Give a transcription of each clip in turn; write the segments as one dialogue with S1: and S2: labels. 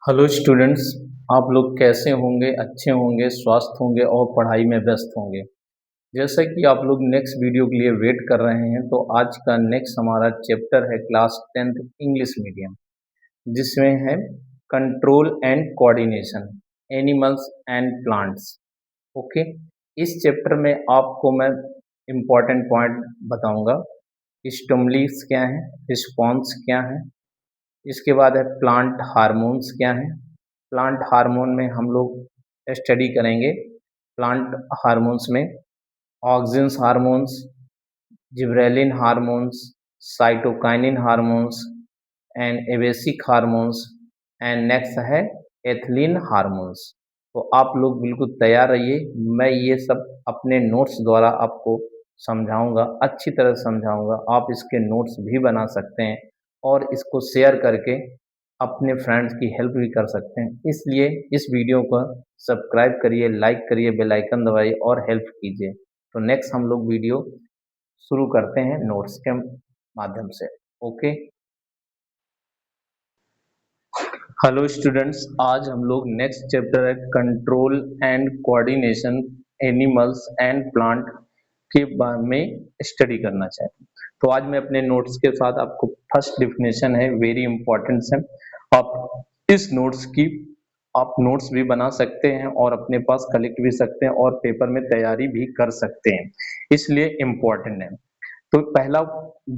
S1: Hello students. आप लोग कैसे होंगे? अच्छे होंगे, स्वस्थ होंगे और पढ़ाई में व्यस्त होंगे। जैसा कि आप लोग नेक्स्ट वीडियो के लिए वेट कर रहे हैं, तो आज का नेक्स्ट हमारा चैप्टर है क्लास 10th इंग्लिश मीडियम, जिसमें है control and coordination, animals and plants. Okay, इस चैप्टर में आपको मैं इम्पोर्टेंट पॉइंट बताऊंगा। स्टिमुलस क्या है, रिस्पॉन्स क्या है, इसके बाद है प्लांट हार्मोन्स क्या हैं। प्लांट हार्मोन में हम लोग स्टडी करेंगे प्लांट हार्मोन्स में auxin hormones, gibberellin hormones, cytokinin hormones and abscisic hormones and next है एथिलीन हार्मोन्स। तो आप लोग बिल्कुल तैयार रहिए, मैं ये सब अपने नोट्स द्वारा आपको समझाऊंगा, अच्छी तरह समझाऊंगा। आप इसके नोट्स भी बना सकते हैं और इसको शेयर करके अपने फ्रेंड्स की हेल्प भी कर सकते हैं। इसलिए इस वीडियो को सब्सक्राइब करिए, लाइक करिए, बेल आइकन दबाइए और हेल्प कीजिए। तो नेक्स्ट हम लोग वीडियो शुरू करते हैं नोट्स के माध्यम से। ओके, हेलो स्टूडेंट्स, आज हम लोग नेक्स्ट चैप्टर है control and coordination, animals and plant के बारे में स्टडी करना चाहते हैं। तो आज मैं अपने नोट्स के साथ आपको फर्स्ट डिफिनेशन है, वेरी इंपॉर्टेंट है। आप इस नोट्स की आप नोट्स भी बना सकते हैं और अपने पास कलेक्ट भी सकते हैं और पेपर में तैयारी भी कर सकते हैं, इसलिए इम्पोर्टेंट है। तो पहला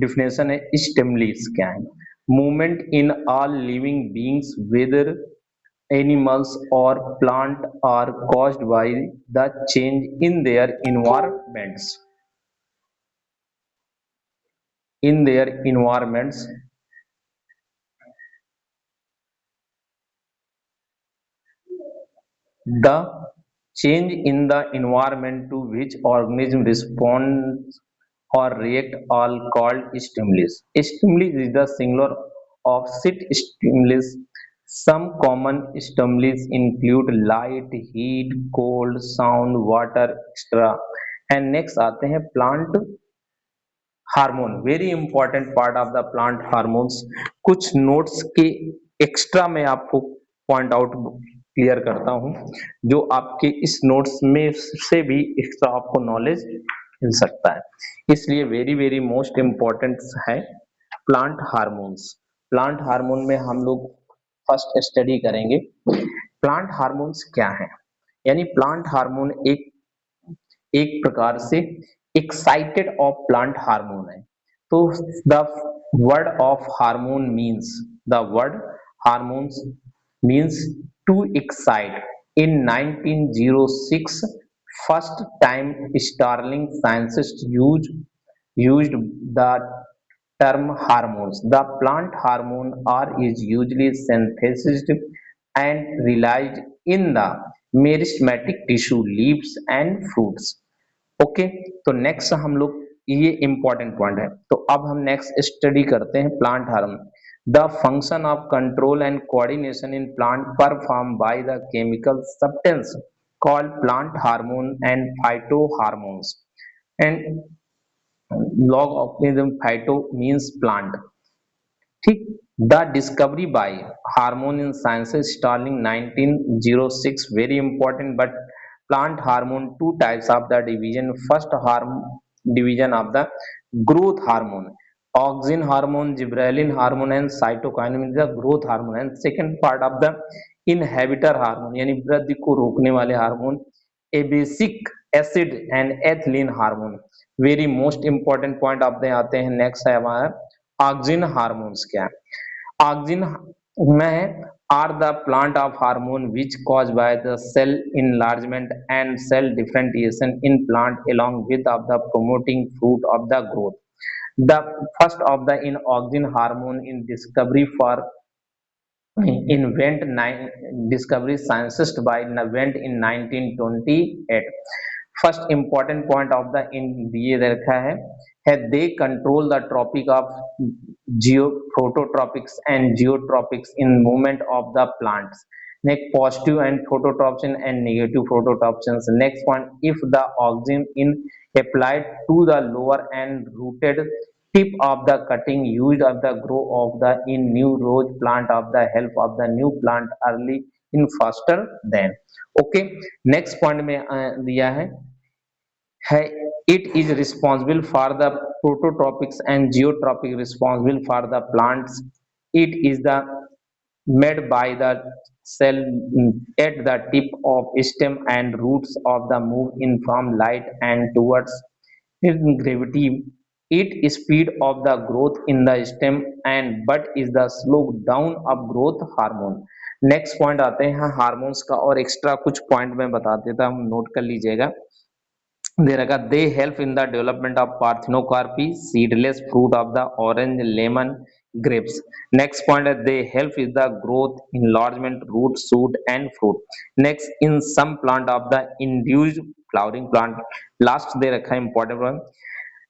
S1: डिफिनेशन है स्टिमुलस क्या है। Movement in all living beings whether animals or plant are caused by the change in their environments. The change in the environment to which organism responds or react all called stimulus. Stimulus is the singular of set stimulus. Some common stimulus include light, heat, cold, sound, water, etc. And next आते हैं plant hormone, very important part of the plant hormones. कुछ notes के extra मैं आपको point out clear करता हूं, जो आपके इस नोट्स में से भी एक्स्ट्रा आपको नॉलेज मिल सकता है, इसलिए वेरी वेरी मोस्ट इम्पॉर्टेंट है प्लांट हार्मोन्स। प्लांट हार्मोन में हम लोग फर्स्ट स्टडी करेंगे प्लांट हार्मोन्स क्या है। यानी प्लांट हार्मोन एक एक प्रकार से एक्साइटेड ऑफ प्लांट हार्मोन है। तो the word of hormone means the word hormones means to excite. In 1906 first time Starling scientist used the term hormones. The plant hormone are is usually synthesized and released in the meristematic tissue, leaves and fruits. Okay, तो next हम लोग ये important point है। तो अब हम next study करते हैं plant hormone. The function of control and coordination in plant perform by the chemical substance called plant hormone and phyto hormones and log organism. Phyto means plant, ठीक। The discovery by hormone in sciences Starling 1906, very important. But plant hormone, two types of the division. First division of the growth hormone, auxin hormone, gibberellin hormone and cytokinin is the growth hormone. And second part of the inhibitor hormone, यानी वृद्धि को रोकने वाले hormone, abscisic acid and ethylene hormone. Very most important point आप आते हैं। Next है हमारा ऑक्सिन हार्मोन्स क्या है। ऑक्सिन में are the plant of hormone which caused by the cell enlargement and cell differentiation in plant along with of the promoting fruit of the growth. The first of the in auxin hormone in discovery for discovery scientist by invent in 1928. First important point of the in दिए रखा है they control the tropic of phototropics and geotropics in movement of the plants. Next, positive and phototropin and negative phototropins. Next one, if the auxin in applied to the lower and rooted tip of the cutting used of the grow of the in new rose plant of the help of the new plant early in faster than. Okay, next point में दिया है it is responsible for the prototropics and geotropic responsible for the plants. It is the made by the cell at the tip of stem and roots of the move in from light and towards gravity. It speed of the growth in the stem and but is the slow down of growth hormone. Next point आते हैं hormones का और extra कुछ point मैं बता देता हूँ, note कर लीजिएगा। दे रखा they help in the development of parthenocarpy, seedless fruit of the orange, lemon, grapes. Next point is they help in the growth, enlargement, root, shoot, and fruit. Next, in some plant of the induced flowering plant. Last दे रखा है important one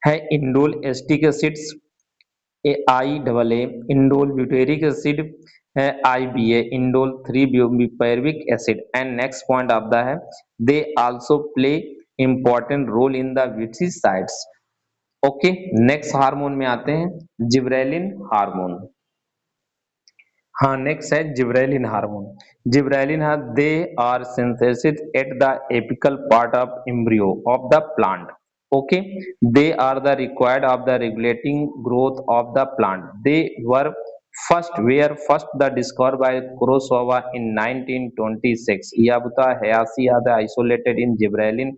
S1: है indole acetic acids, IAA, indole butyric acid है IBA, indole 3-butyric acid. And next point of the है they also play important role in the pesticides. Okay, next hormone में आते हैं gibberellin hormone. हाँ, next है gibberellin hormone. Gibberellin है they are synthesis at the apical part of embryo of the plant. Okay, they are the required of the regulating growth of the plant. They were first the discovered by Kurosawa in 1926. Yabuta Hayase are the isolated in gibberellin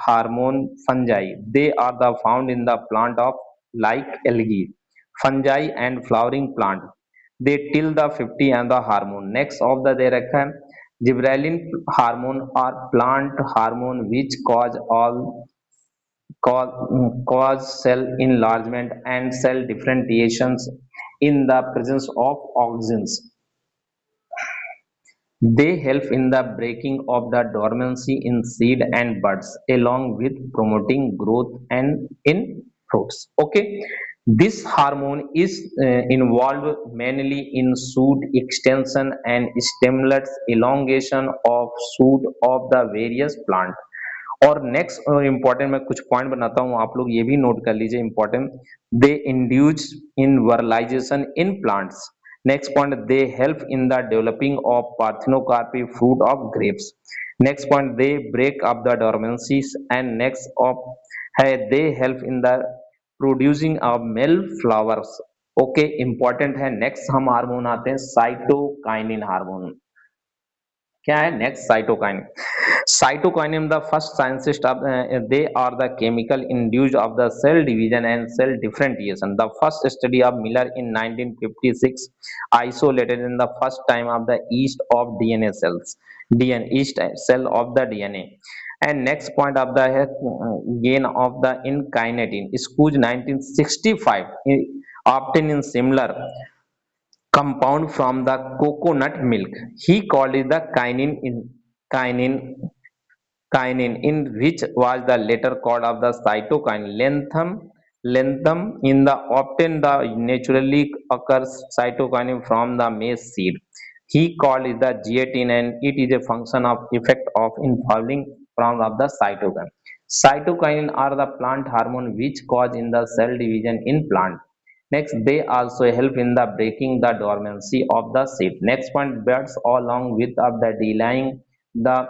S1: hormone fungi. They are the found in the plant of like algae, fungi and flowering plant. They till the 50 and the hormone. Next of the they रखा है gibberellin hormone or plant hormone which cause cell enlargement and cell differentiations in the presence of auxins. They help in the breaking of the dormancy in seed and buds, along with promoting growth and in fruits. Okay, this hormone is involved mainly in shoot extension and stimulates elongation of shoot of the various plant. और next important मैं कुछ point बनाता हूँ, आप लोग ये भी note कर लीजिए important. They induce in vernalization in plants. Next point they help in the developing of parthenocarpy fruit of grapes. Next point they break up the dormancies and next of है they help in the producing of male flowers. Okay, important है। Next हम hormone आते हैं cytokinin hormone. क्या है next cytokine. Cytokinin the first scientist of they are the chemical induced of the cell division and cell differentiation. The first study of Miller in 1956 isolated in the first time of the yeast of DNA cells, DNA yeast cell of the DNA. And next point of the gain of the in kinetin Scooj 1965 obtained in similar compound from the coconut milk. He called it the kinin, kinin in which was the later called of the cytokine lanthanum in the obtained the naturally occurs cytokine from the maize seed. He called it the G18 and it is a function of effect of involving from of the cytokine. Cytokinin are the plant hormone which cause in the cell division in plant. Next, they also help in the breaking the dormancy of the seed. Next point, buds along with of the delaying the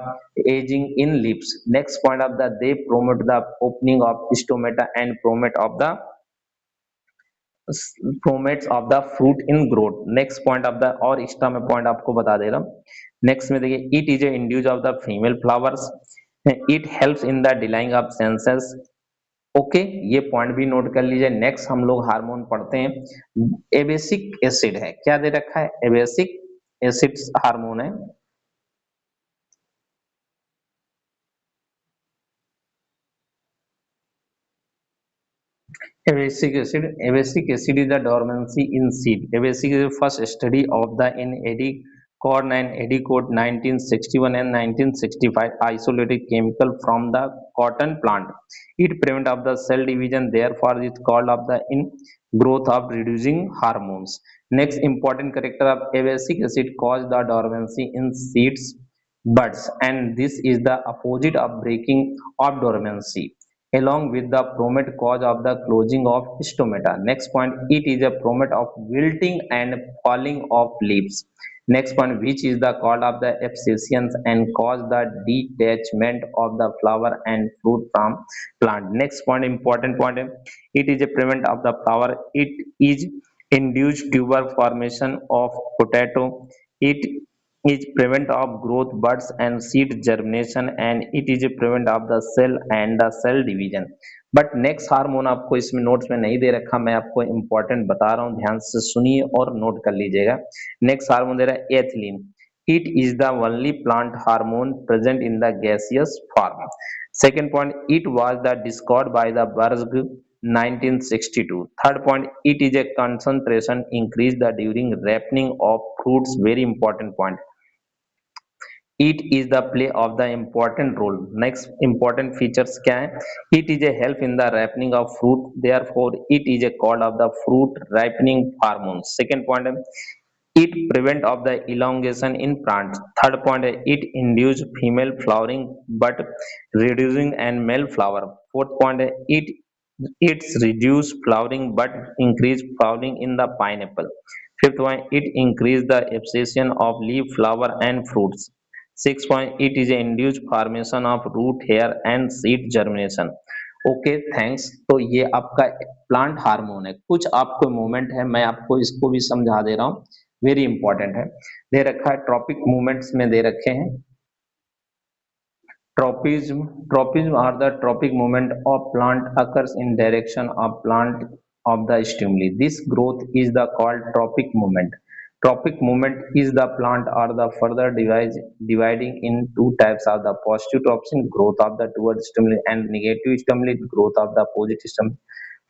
S1: aging in leaves. Next point of the they promote the opening of stomata and promotes of the fruit in growth. Next point of the और extra में point आपको बता दे रहा हूँ। Next में देखिए it is a induce of the female flowers. It helps in the delaying of senses. Okay, ये point भी नोट कर लीजिए। नेक्स्ट हम लोग हार्मोन पढ़ते हैं एबेसिक एसिड है। क्या दे रखा है एबेसिक एसिड हार्मोन है। Abasic acid is the dormancy in seed. Abasic is the first study of the in Eddie Corn and Eddie Code 1961 and 1965 isolated chemical from the cotton plant. It prevent of the cell division, therefore it is called of the in growth of reducing hormones. Next important character of abasic acid cause the dormancy in seeds buds and this is the opposite of breaking of dormancy. along with the promote cause of the closing of stomata. Next point, it is a promote of wilting and falling of leaves. Next point, which is the cause of the abscissions and cause the detachment of the flower and fruit from plant. Next point, important point, it is a prevent of the flower. It is induced tuber formation of potato. It is prevent of growth buds and seed germination, and it is a prevent of the cell and the cell division. But next hormone आपको इसमें notes में नहीं दे रखा, मैं आपको important बता रहा हूँ, ध्यान से सुनिए और नोट कर लीजिएगा। नेक्स्ट हार्मोन दे रहा है ethylene. It is the only plant hormone present in the gaseous form. Second point, it was the discovered by the Burg 1962. Third point, it is a concentration increase the during ripening of fruits. Very important point. It is the play of the important role. Next important features क्या है? It is a help in the ripening of fruit. Therefore, it is a called of the fruit ripening hormone. Second point, it prevent of the elongation in plants. Third point, it induce female flowering but reducing and male flower. Fourth point, it's reduce flowering but increase flowering in the pineapple. Fifth one, it increase the abscission of leaf, flower and fruits. Sixth point, it is a induced formation of root hair and seed germination. Okay thanks. तो ये आपका plant hormone है। कुछ आपको movement है, मैं आपको इसको भी समझा दे रहा हूँ, वेरी इंपॉर्टेंट है। दे रखा है ट्रॉपिक मूवमेंट्स में दे रखे हैं। Tropism are the tropic movement of plant occurs in direction of plant of the stimuli. This growth is the called tropic movement. Tropic movement is the plant or the further dividing in two types of the positive tropsin growth of the towards stimuli and negative stimuli growth of the positive stimuli.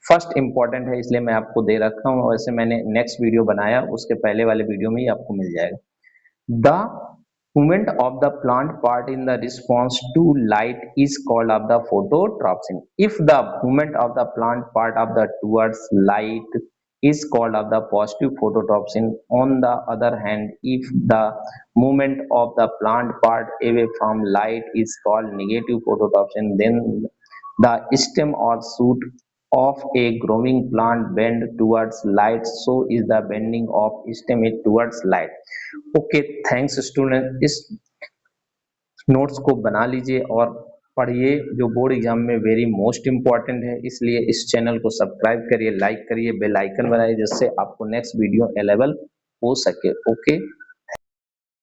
S1: First important है इसलिए मैं आपको दे रखा हूँ, वैसे मैंने next video बनाया उसके पहले वाले वीडियो में ही आपको मिल जाएगा। The movement of the plant part in the response to light is called of the phototropin. If the movement of the plant part of the towards light is called of the positive phototropin. On the other hand, if the movement of the plant part away from light is called negative phototropin, then the stem or shoot of a growing plant bend towards light, so is the bending of stem towards light. Okay thanks student, इस notes को बना लीजिए और पढ़िए, जो board exam में very most important है, इसलिए इस चैनल को सब्सक्राइब करिए, लाइक करिए, बेल आइकन बनाइए, जिससे आपको नेक्स्ट वीडियो अवेलेबल हो सके। ओके।